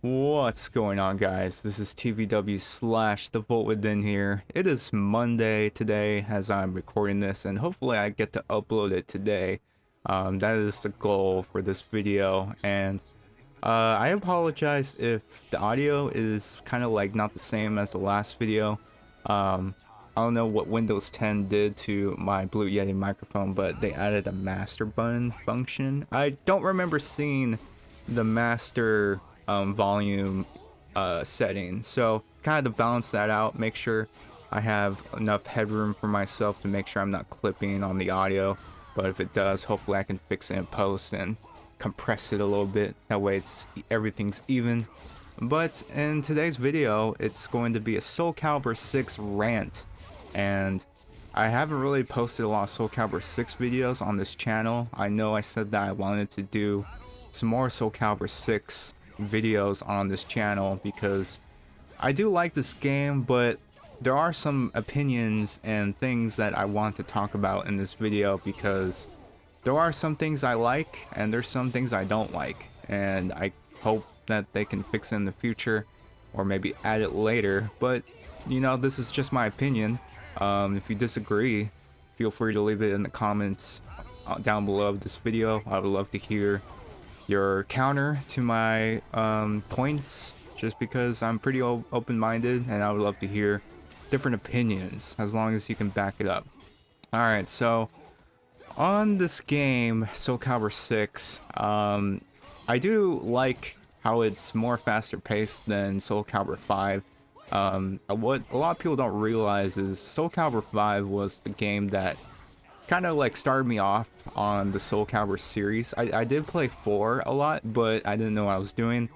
What's going on, guys? This is TVW slash The Vault Within here. It is Monday today as I'm recording this, and hopefully I get to upload it today. That is the goal for this video, and I apologize if the audio is kind of like not the same as the last video. I don't know what Windows 10 did to my Blue Yeti microphone, but they added a master button function. I don't remember seeing the master volume setting, so kind of to balance that out, make sure I have enough headroom for myself to make sure I'm not clipping on the audio. But if it does, hopefully I can fix it in post and compress it a little bit, that way everything's even. But in today's video, it's going to be a Soul Calibur 6 rant, and I haven't really posted a lot of Soul Calibur 6 videos on this channel. I know I said that I wanted to do some more Soul Calibur 6 videos on this channel because I do like this game, but there are some opinions and things that I want to talk about in this video because there are some things I like and there's some things I don't like, and I hope that they can fix it in the future or maybe add it later. But you know, this is just my opinion. If you disagree, feel free to leave it in the comments down below this video. I would love to hear your counter to my points, just because I'm pretty open-minded and I would love to hear different opinions as long as you can back it up. Alright, so on this game, Soul Calibur 6, I do like how it's more faster paced than Soul Calibur 5. What a lot of people don't realize is Soul Calibur 5 was the game that kind of like started me off on the Soul Calibur series. I did play 4 a lot, but I didn't know what I was doing.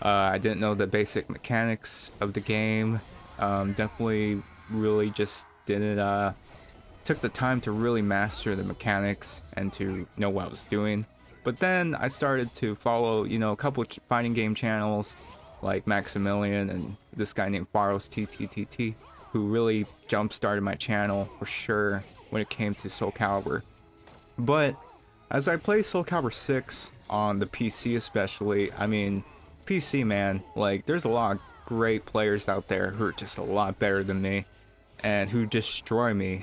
I didn't know the basic mechanics of the game. Definitely really just didn't took the time to really master the mechanics and to know what I was doing. But then I started to follow, you know, a couple fighting game channels like Maximilian and this guy named Faros TTTT, who really jump-started my channel for sure when it came to Soul Calibur. But as I play Soul Calibur 6 on the PC especially, I mean, PC, man, like there's a lot of great players out there who are just a lot better than me and who destroy me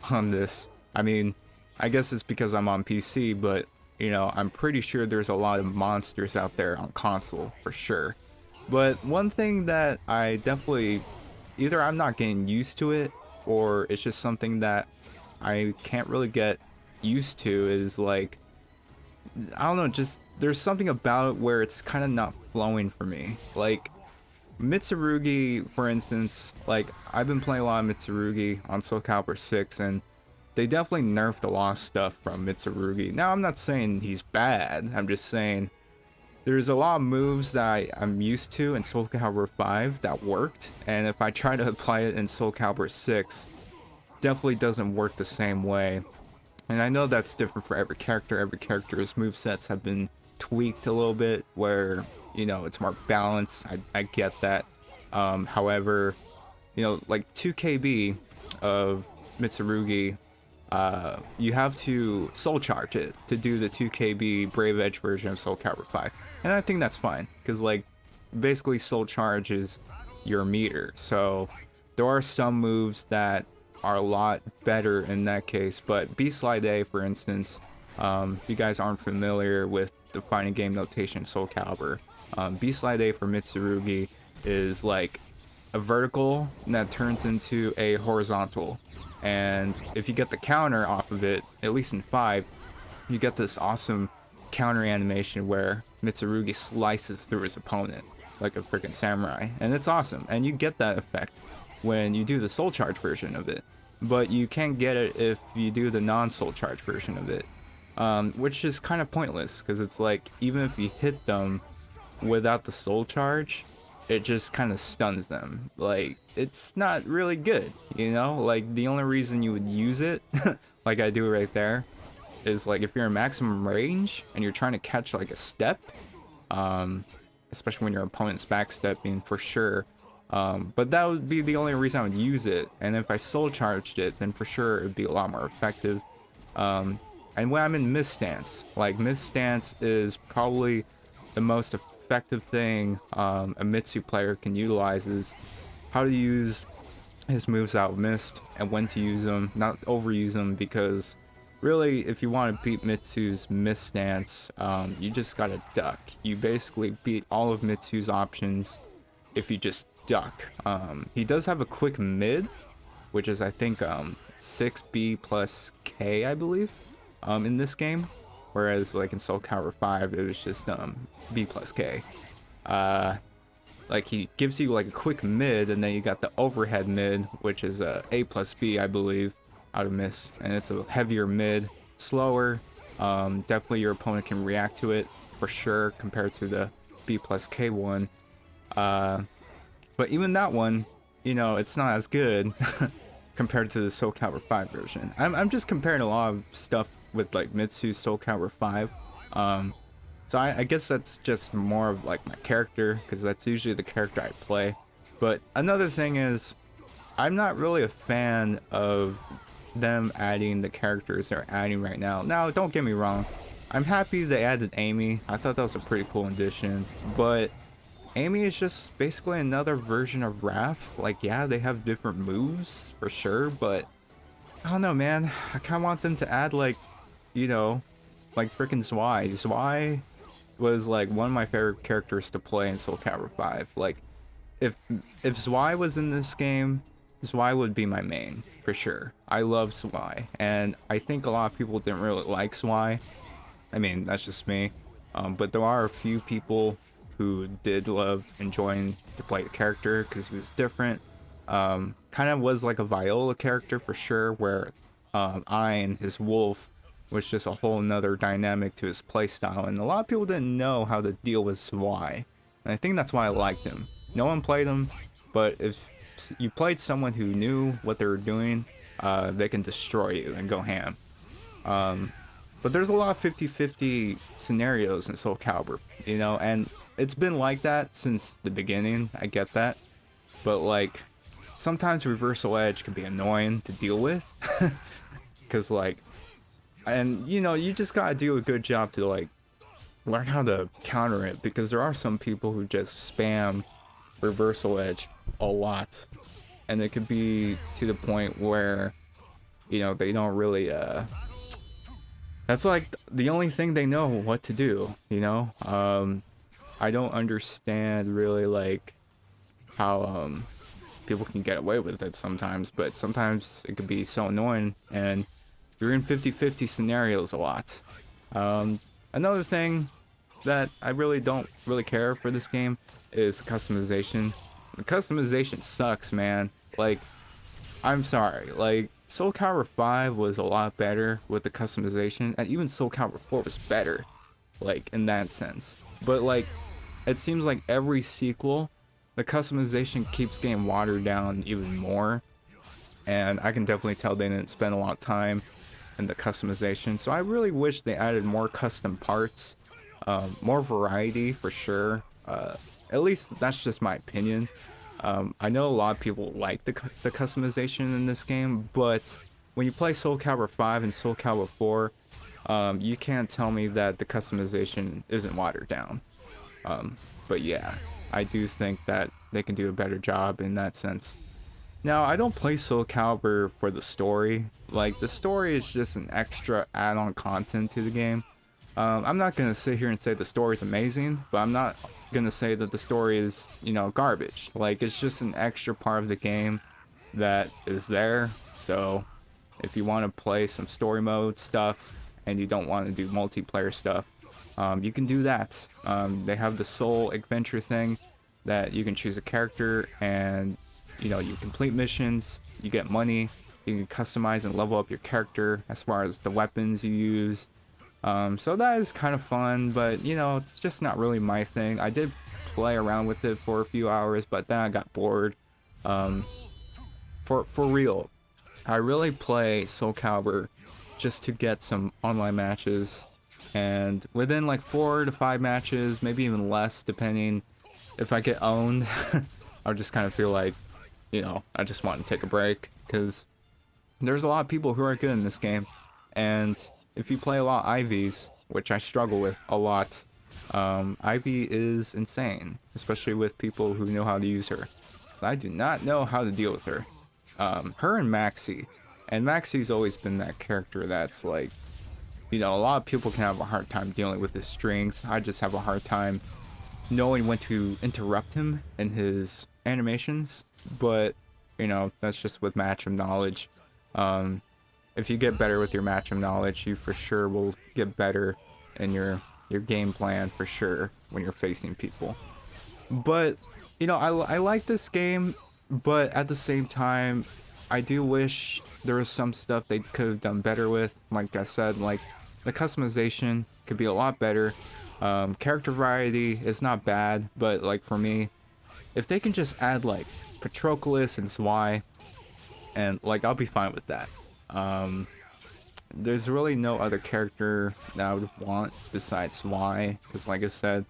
on this. I mean, I guess it's because I'm on PC, but you know, I'm pretty sure there's a lot of monsters out there on console for sure. But one thing that I definitely, either I'm not getting used to it or it's just something that I can't really get used to, is like, I don't know, just there's something about it where it's kind of not flowing for me. Like Mitsurugi, for instance, like I've been playing a lot of Mitsurugi on Soul Calibur 6, and they definitely nerfed a lot of stuff from Mitsurugi. Now, I'm not saying he's bad, I'm just saying there's a lot of moves that I'm used to in Soul Calibur 5 that worked, and if I try to apply it in Soul Calibur 6, definitely doesn't work the same way. And I know that's different for every character. Every character's movesets have been tweaked a little bit where, you know, it's more balanced. I get that. However, you know, like 2KB of Mitsurugi, you have to soul charge it to do the 2KB Brave Edge version of Soul Calibur 5. And I think that's fine, because like basically soul charge is your meter. So there are some moves that are a lot better in that case, but B-Slide A, for instance, if you guys aren't familiar with the fighting game notation Soul Calibur, B-Slide A for Mitsurugi is like a vertical that turns into a horizontal. And if you get the counter off of it, at least in 5, you get this awesome counter animation where Mitsurugi slices through his opponent like a freaking samurai, and it's awesome. And you get that effect when you do the soul charge version of it, but you can't get it if you do the non-soul charge version of it, which is kind of pointless, because it's like even if you hit them without the soul charge, it just kind of stuns them. Like, it's not really good, you know? Like, the only reason you would use it like I do right there is like if you're in maximum range and you're trying to catch like a step, especially when your opponent's backstepping, for sure. But that would be the only reason I would use it. And if I soul charged it, then for sure it would be a lot more effective. And when I'm in mist stance, like mist stance is probably the most effective thing a Mitsu player can utilize is how to use his moves out mist and when to use them, not overuse them, because really if you want to beat Mitsu's mist stance, you just gotta duck. You basically beat all of Mitsu's options if you just duck. He does have a quick mid, which is I think 6B plus K, I believe, in this game, whereas like in Soul Calibur 5 it was just B plus K. Like he gives you like a quick mid, and then you got the overhead mid, which is A plus B, I believe, out of miss, and it's a heavier mid, slower. Definitely your opponent can react to it for sure compared to the B plus K one. But even that one, you know, it's not as good compared to the Soul Calibur 5 version. I'm just comparing a lot of stuff with like Mitsu's Soul Calibur 5. So I guess that's just more of like my character, because that's usually the character I play. But another thing is, I'm not really a fan of them adding the characters they're adding right now. Now, don't get me wrong, I'm happy they added Amy. I thought that was a pretty cool addition, but Amy is just basically another version of Raph. Like, yeah, they have different moves for sure, but I don't know, man. I kind of want them to add, like, you know, like freaking Zwei. Zwei was like one of my favorite characters to play in Soul Calibur 5. Like, if Zwei was in this game, Zwei would be my main for sure. I love Zwei, and I think a lot of people didn't really like Zwei. I mean, that's just me. But there are a few people who did love enjoying to play the character because he was different. Kind of was like a Viola character for sure, where Ein, his wolf, was just a whole nother dynamic to his playstyle, and a lot of people didn't know how to deal with Zwei, and I think that's why I liked him. No one played him, but if you played someone who knew what they were doing, they can destroy you and go ham. But there's a lot of 50-50 scenarios in Soul Calibur, you know, and it's been like that since the beginning. I get that, but like sometimes reversal edge can be annoying to deal with, because like, and you know, you just gotta do a good job to like learn how to counter it, because there are some people who just spam reversal edge a lot, and it could be to the point where, you know, they don't really that's like the only thing they know what to do, you know. I don't understand really like how people can get away with it sometimes, but sometimes it can be so annoying, and you're in 50-50 scenarios a lot. Another thing that I really don't really care for this game is customization. The customization sucks, man. Like, I'm sorry, like Soul Calibur 5 was a lot better with the customization, and even Soul Calibur 4 was better, like in that sense. But like, it seems like every sequel, the customization keeps getting watered down even more, and I can definitely tell they didn't spend a lot of time in the customization. So I really wish they added more custom parts, more variety for sure. At least that's just my opinion. I know a lot of people like the customization in this game, but when you play Soul Calibur 5 and Soul Calibur 4, you can't tell me that the customization isn't watered down. But yeah, I do think that they can do a better job in that sense. Now, I don't play Soul Calibur for the story. Like, the story is just an extra add-on content to the game. I'm not gonna sit here and say the story's amazing, but I'm not gonna say that the story is, you know, garbage. Like, it's just an extra part of the game that is there. So if you want to play some story mode stuff and you don't want to do multiplayer stuff, you can do that. They have the soul adventure thing that you can choose a character, and you know, you complete missions, you get money, you can customize and level up your character as far as the weapons you use. So that is kind of fun, but you know, it's just not really my thing. I did play around with it for a few hours, but then I got bored. For real, I really play Soul Calibur just to get some online matches, and within like 4 to 5 matches, maybe even less, depending if I get owned, I'll just kind of feel like, you know, I just want to take a break, because there's a lot of people who are good in this game, and if you play a lot of IVs, which I struggle with a lot, Ivy is insane, especially with people who know how to use her. So I do not know how to deal with her. Her and Maxi. And Maxi's always been that character that's like, you know, a lot of people can have a hard time dealing with his strings. I just have a hard time knowing when to interrupt him in his animations. But, you know, that's just with matchup knowledge. If you get better with your matchup knowledge, you for sure will get better in your game plan for sure when you're facing people. But, you know, I like this game, but at the same time, I do wish there was some stuff they could have done better with. Like I said, like the customization could be a lot better. Character variety is not bad, but like for me, if they can just add like Patroclus and Zwei, and like I'll be fine with that. There's really no other character that I would want besides Zwei, because like I said,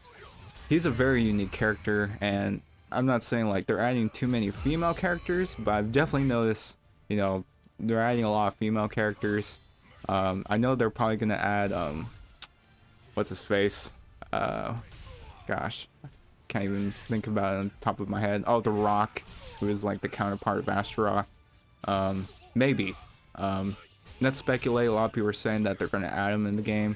he's a very unique character, and I'm not saying like they're adding too many female characters, but I've definitely noticed, you know, they're adding a lot of female characters. I know they're probably gonna add what's his face? Gosh, can't even think about it on top of my head. Oh, The Rock, who is like the counterpart of Astaroth. Maybe. Let's speculate. A lot of people are saying that they're gonna add him in the game.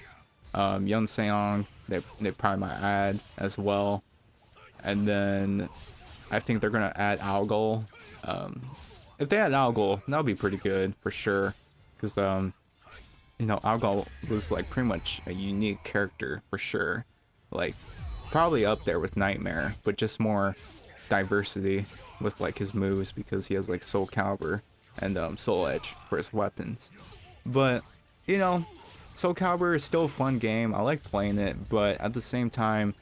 Yun Seong, they probably might add as well. And then I think they're gonna add Algol. If they add Algol, that'll be pretty good for sure. Because you know, Algol was like pretty much a unique character for sure. Like probably up there with Nightmare, but just more diversity with like his moves, because he has like Soul Calibur and Soul Edge for his weapons. But you know, Soul Calibur is still a fun game. I like playing it, but at the same time,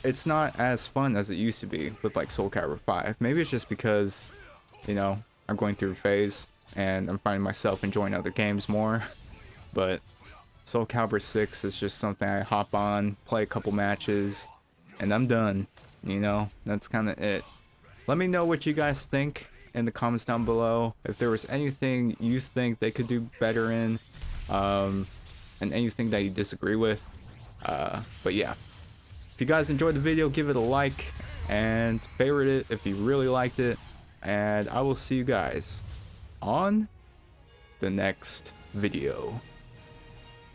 it's not as fun as it used to be with like Soul Calibur 5. Maybe it's just because, you know, I'm going through a phase and I'm finding myself enjoying other games more. But Soul Calibur 6 is just something I hop on, play a couple matches, and I'm done. You know, that's kind of it. Let me know what you guys think in the comments down below. If there was anything you think they could do better in, and anything that you disagree with. But yeah, if you guys enjoyed the video, give it a like and favorite it if you really liked it. And I will see you guys on the next video.